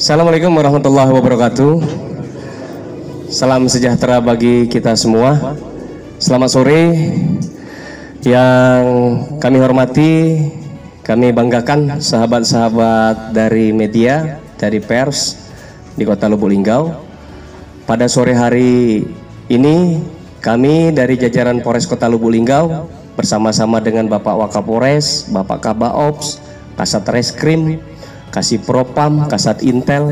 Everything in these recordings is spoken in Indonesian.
Assalamualaikum warahmatullahi wabarakatuh. Salam sejahtera bagi kita semua. Selamat sore. Yang kami hormati, kami banggakan sahabat-sahabat dari media, dari pers di Kota Lubuk Linggau. Pada sore hari ini, kami dari jajaran Polres Kota Lubuk Linggau bersama-sama dengan Bapak Wakapolres, Bapak Kabaops, Kasat Reskrim, Kasih Propam, Kasat Intel,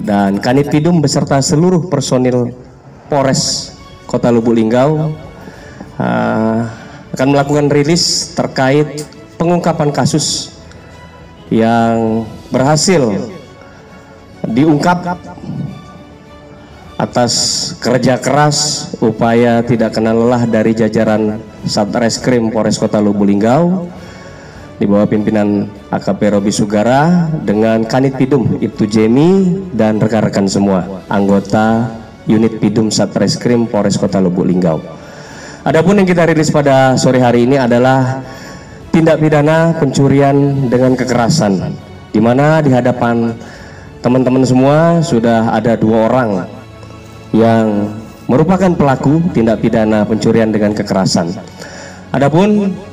dan Kanit Pidum beserta seluruh personil Polres Kota Lubuk Linggau akan melakukan rilis terkait pengungkapan kasus yang berhasil diungkap atas kerja keras upaya tidak kenal lelah dari jajaran Satreskrim Polres Kota Lubuk Linggau di bawah pimpinan AKP Robi Sugara dengan Kanit Pidum Ibtu Jemi dan rekan-rekan semua anggota unit Pidum Satreskrim Polres Kota Lubuk Linggau. Adapun yang kita rilis pada sore hari ini adalah tindak pidana pencurian dengan kekerasan, di mana di hadapan teman-teman semua sudah ada 2 orang yang merupakan pelaku tindak pidana pencurian dengan kekerasan. Adapun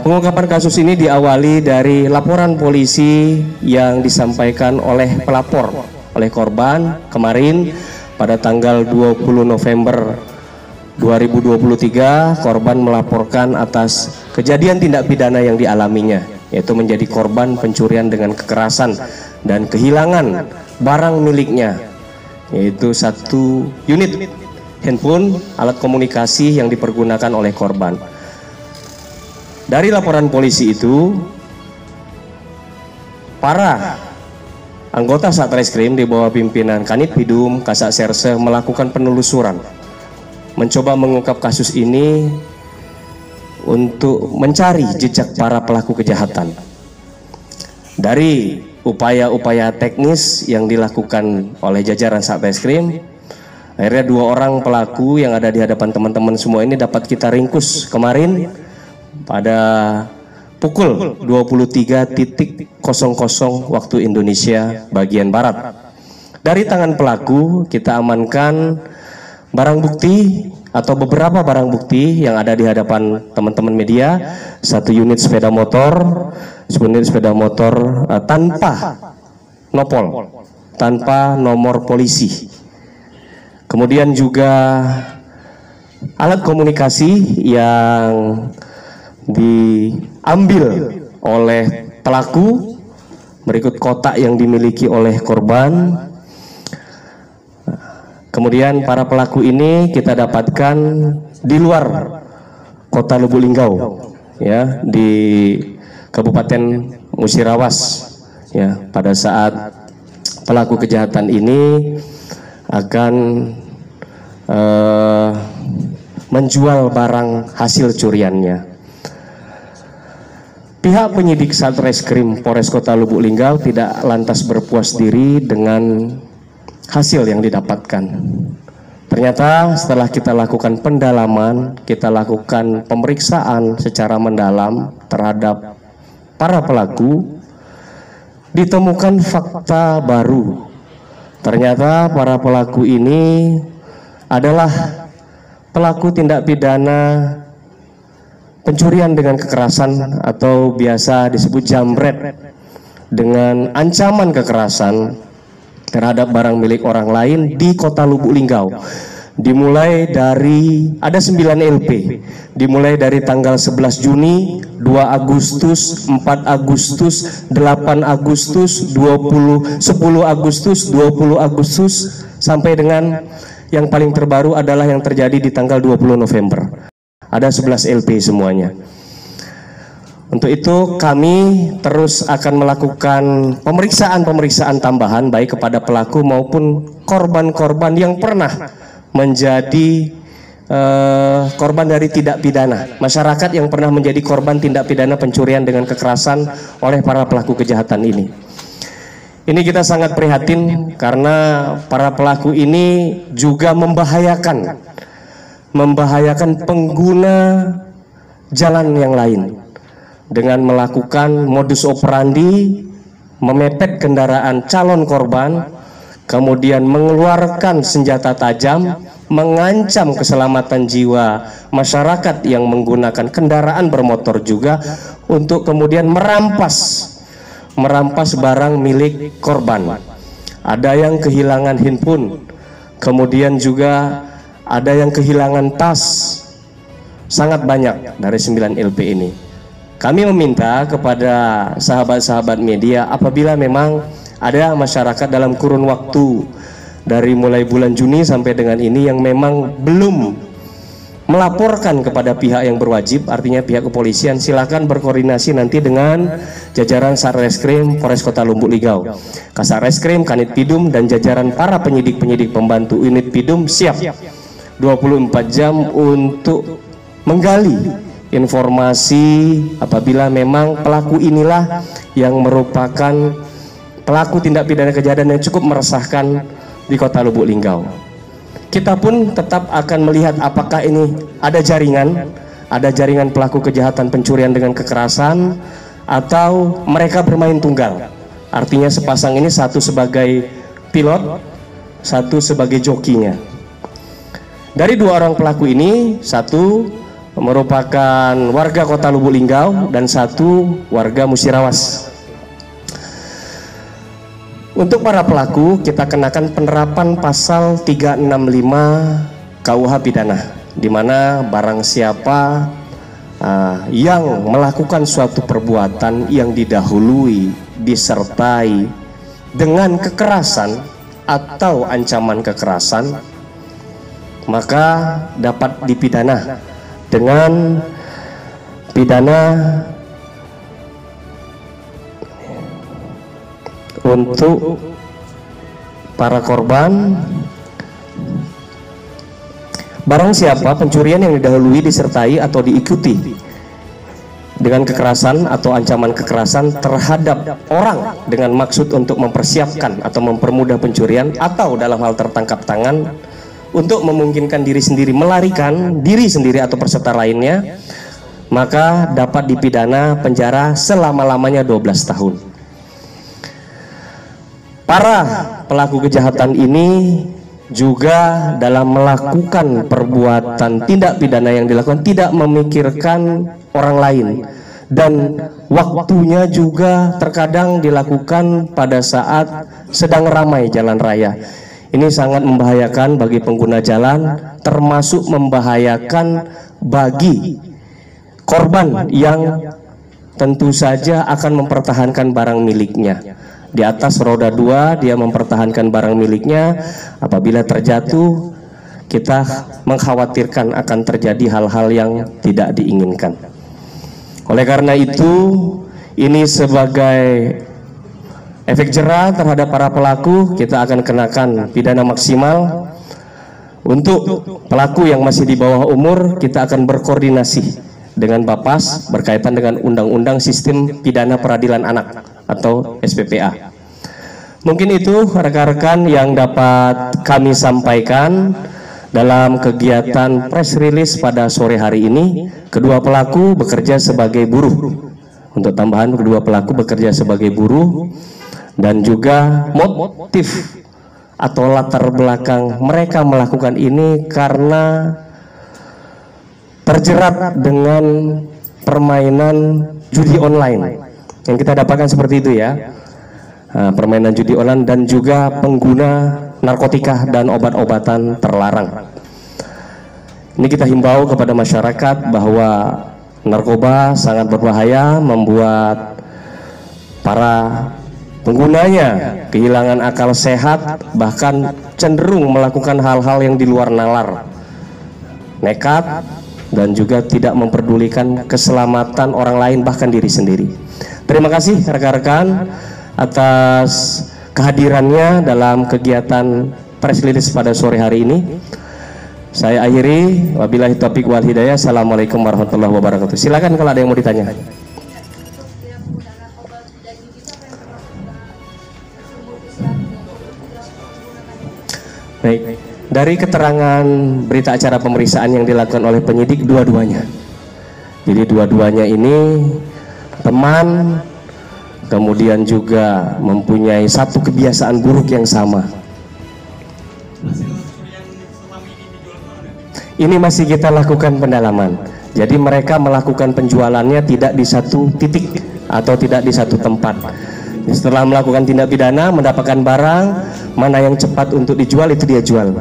pengungkapan kasus ini diawali dari laporan polisi yang disampaikan oleh pelapor, oleh korban kemarin pada tanggal 20 November 2023. Korban melaporkan atas kejadian tindak pidana yang dialaminya, yaitu menjadi korban pencurian dengan kekerasan dan kehilangan barang miliknya, yaitu 1 unit handphone alat komunikasi yang dipergunakan oleh korban. Dari laporan polisi itu, para anggota Satreskrim di bawah pimpinan Kanit Pidum, Kasat Serse melakukan penelusuran, mencoba mengungkap kasus ini untuk mencari jejak para pelaku kejahatan. Dari upaya-upaya teknis yang dilakukan oleh jajaran Satreskrim, akhirnya 2 orang pelaku yang ada di hadapan teman-teman semua ini dapat kita ringkus kemarin pada pukul 23.00 waktu Indonesia bagian Barat. Dari tangan pelaku kita amankan barang bukti atau beberapa barang bukti yang ada di hadapan teman-teman media. 1 unit sepeda motor, tanpa nopol, tanpa nomor polisi. Kemudian juga alat komunikasi yang diambil oleh pelaku, berikut kotak yang dimiliki oleh korban. Kemudian para pelaku ini kita dapatkan di luar Kota Lubuk Linggau, ya, di Kabupaten Musirawas, ya. Pada saat pelaku kejahatan ini akan menjual barang hasil curiannya. Pihak penyidik Satreskrim Polres Kota Lubuk Linggau tidak lantas berpuas diri dengan hasil yang didapatkan. Ternyata setelah kita lakukan pendalaman, kita lakukan pemeriksaan secara mendalam terhadap para pelaku, ditemukan fakta baru. Ternyata para pelaku ini adalah pelaku tindak pidana pencurian dengan kekerasan atau biasa disebut jambret, dengan ancaman kekerasan terhadap barang milik orang lain di Kota Lubuk Linggau. Dimulai dari ada 9 LP, dimulai dari tanggal 11 Juni, 2 Agustus, 4 Agustus, 8 Agustus, 10 Agustus, 20 Agustus, sampai dengan yang paling terbaru adalah yang terjadi di tanggal 20 November. Ada 11 LP semuanya. Untuk itu kami terus akan melakukan pemeriksaan tambahan baik kepada pelaku maupun korban-korban yang pernah menjadi korban dari tindak pidana, masyarakat yang pernah menjadi korban tindak pidana pencurian dengan kekerasan oleh para pelaku kejahatan ini. Ini kita sangat prihatin karena para pelaku ini juga membahayakan pengguna jalan yang lain dengan melakukan modus operandi memepet kendaraan calon korban, kemudian mengeluarkan senjata tajam, mengancam keselamatan jiwa masyarakat yang menggunakan kendaraan bermotor juga, untuk kemudian merampas barang milik korban. Ada yang kehilangan handphone, kemudian juga ada yang kehilangan tas. Sangat banyak dari 9 LP ini. Kami meminta kepada sahabat-sahabat media, apabila memang ada masyarakat dalam kurun waktu dari mulai bulan Juni sampai dengan ini yang memang belum melaporkan kepada pihak yang berwajib, artinya pihak kepolisian, silakan berkoordinasi nanti dengan jajaran Satreskrim Polres Kota Lubuk Linggau, Kasareskrim, Kanit Pidum, dan jajaran para penyidik-penyidik pembantu unit Pidum siap 24 jam untuk menggali informasi apabila memang pelaku inilah yang merupakan pelaku tindak pidana kejahatan yang cukup meresahkan di Kota Lubuk Linggau. Kita pun tetap akan melihat apakah ini ada jaringan pelaku kejahatan pencurian dengan kekerasan, atau mereka bermain tunggal. Artinya sepasang ini, satu sebagai pilot, satu sebagai jokinya. Dari 2 orang pelaku ini, satu merupakan warga Kota Lubuk Linggau dan satu warga Musirawas. Untuk para pelaku, kita kenakan penerapan pasal 365 KUH Pidana, di mana barang siapa yang melakukan suatu perbuatan yang didahului disertai dengan kekerasan atau ancaman kekerasan, maka dapat dipidana dengan pidana untuk para korban. Barang siapa pencurian yang didahului disertai atau diikuti dengan kekerasan atau ancaman kekerasan terhadap orang dengan maksud untuk mempersiapkan atau mempermudah pencurian, atau dalam hal tertangkap tangan untuk memungkinkan diri sendiri melarikan diri sendiri atau peserta lainnya, maka dapat dipidana penjara selama-lamanya 12 tahun. Para pelaku kejahatan ini juga dalam melakukan perbuatan tindak pidana yang dilakukan tidak memikirkan orang lain, dan waktunya juga terkadang dilakukan pada saat sedang ramai jalan raya. Ini sangat membahayakan bagi pengguna jalan, termasuk membahayakan bagi korban yang tentu saja akan mempertahankan barang miliknya. Di atas roda 2 dia mempertahankan barang miliknya, apabila terjatuh kita mengkhawatirkan akan terjadi hal-hal yang tidak diinginkan. Oleh karena itu, ini sebagai efek jera terhadap para pelaku, kita akan kenakan pidana maksimal. Untuk pelaku yang masih di bawah umur, kita akan berkoordinasi dengan Bapas berkaitan dengan Undang-Undang Sistem Pidana Peradilan Anak atau SPPA. Mungkin itu rekan-rekan yang dapat kami sampaikan dalam kegiatan press release pada sore hari ini. Kedua pelaku bekerja sebagai buruh. Untuk tambahan, kedua pelaku bekerja sebagai buruh, dan juga motif atau latar belakang mereka melakukan ini karena terjerat dengan permainan judi online yang kita dapatkan seperti itu ya, permainan judi online dan juga pengguna narkotika dan obat-obatan terlarang. Ini kita himbau kepada masyarakat bahwa narkoba sangat berbahaya, membuat para penggunanya kehilangan akal sehat, bahkan cenderung melakukan hal-hal yang di luar nalar, nekat, dan juga tidak memperdulikan keselamatan orang lain, bahkan diri sendiri. Terima kasih rekan-rekan atas kehadirannya dalam kegiatan press release pada sore hari ini. Saya akhiri, wabillahi taufiq wal hidayah. Assalamualaikum warahmatullahi wabarakatuh. Silakan kalau ada yang mau ditanya. Baik, dari keterangan berita acara pemeriksaan yang dilakukan oleh penyidik, dua-duanya. Jadi dua-duanya ini teman, kemudian juga mempunyai satu kebiasaan buruk yang sama. Ini masih kita lakukan pendalaman. Jadi mereka melakukan penjualannya tidak di satu titik atau tidak di satu tempat. Setelah melakukan tindak pidana, mendapatkan barang, mana yang cepat untuk dijual itu dia jual.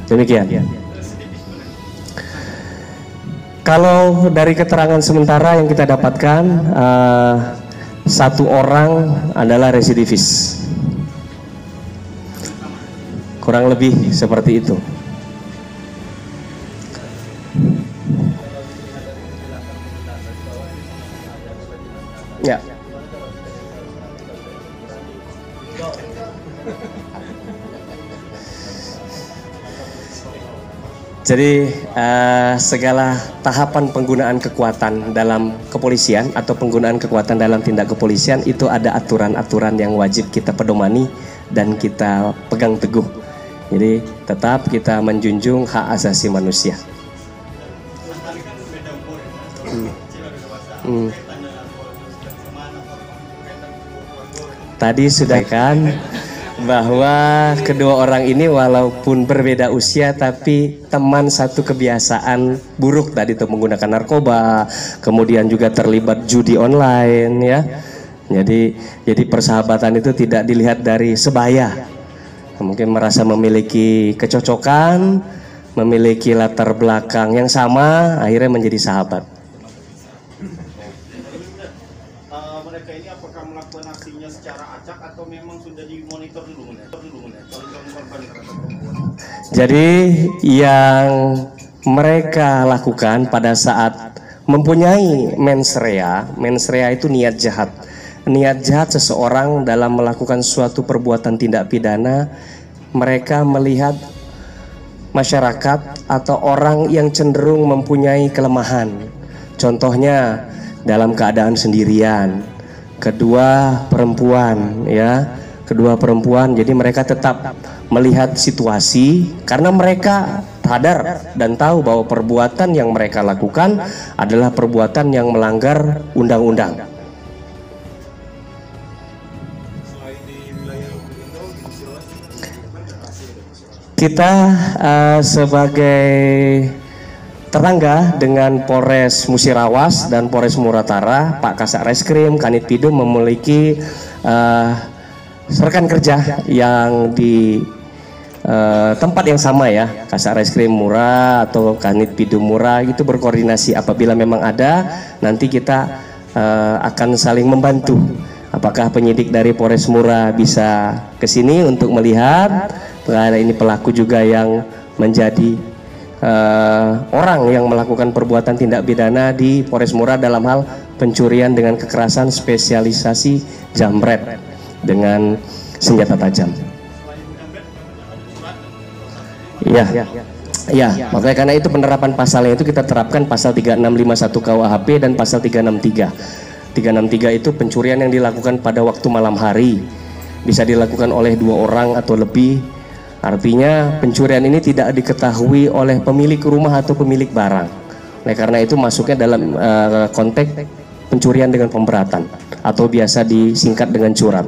Demikian. Kalau dari keterangan sementara yang kita dapatkan, satu orang adalah residivis. Kurang lebih seperti itu. Ya. Jadi segala tahapan penggunaan kekuatan dalam kepolisian atau penggunaan kekuatan dalam tindak kepolisian itu ada aturan-aturan yang wajib kita pedomani dan kita pegang teguh. Jadi tetap kita menjunjung hak asasi manusia. Tadi sudah kan bahwa kedua orang ini walaupun berbeda usia tapi teman satu kebiasaan buruk tadi itu menggunakan narkoba, kemudian juga terlibat judi online ya. Jadi persahabatan itu tidak dilihat dari sebaya. Mungkin merasa memiliki kecocokan, memiliki latar belakang yang sama, akhirnya menjadi sahabat. Mereka ini apakah melakukan aksinya secara acak atau memang sudah dimonitor dulu? Jadi yang mereka lakukan pada saat mempunyai mens rea itu niat jahat. Niat jahat seseorang dalam melakukan suatu perbuatan tindak pidana, mereka melihat masyarakat atau orang yang cenderung mempunyai kelemahan. Contohnya dalam keadaan sendirian, kedua perempuan ya. Kedua perempuan, jadi mereka tetap melihat situasi karena mereka sadar dan tahu bahwa perbuatan yang mereka lakukan adalah perbuatan yang melanggar undang-undang. Kita sebagai tetangga dengan Polres Musirawas dan Polres Muratara, Pak Kasat Reskrim, Kanit Pidum memiliki rekan kerja yang di tempat yang sama ya, Kasat Reskrim Mura atau Kanit Pidum Mura itu berkoordinasi. Apabila memang ada, nanti kita akan saling membantu. Apakah penyidik dari Polres Mura bisa ke sini untuk melihat ini pelaku juga yang menjadi orang yang melakukan perbuatan tindak pidana di Polres Mura dalam hal pencurian dengan kekerasan spesialisasi jambret dengan senjata tajam. Ya, makanya karena itu penerapan pasalnya itu kita terapkan pasal 3651 KUHP dan pasal 363. 363 itu pencurian yang dilakukan pada waktu malam hari, bisa dilakukan oleh dua orang atau lebih. Artinya pencurian ini tidak diketahui oleh pemilik rumah atau pemilik barang. Oleh karena itu masuknya dalam konteks pencurian dengan pemberatan atau biasa disingkat dengan curang.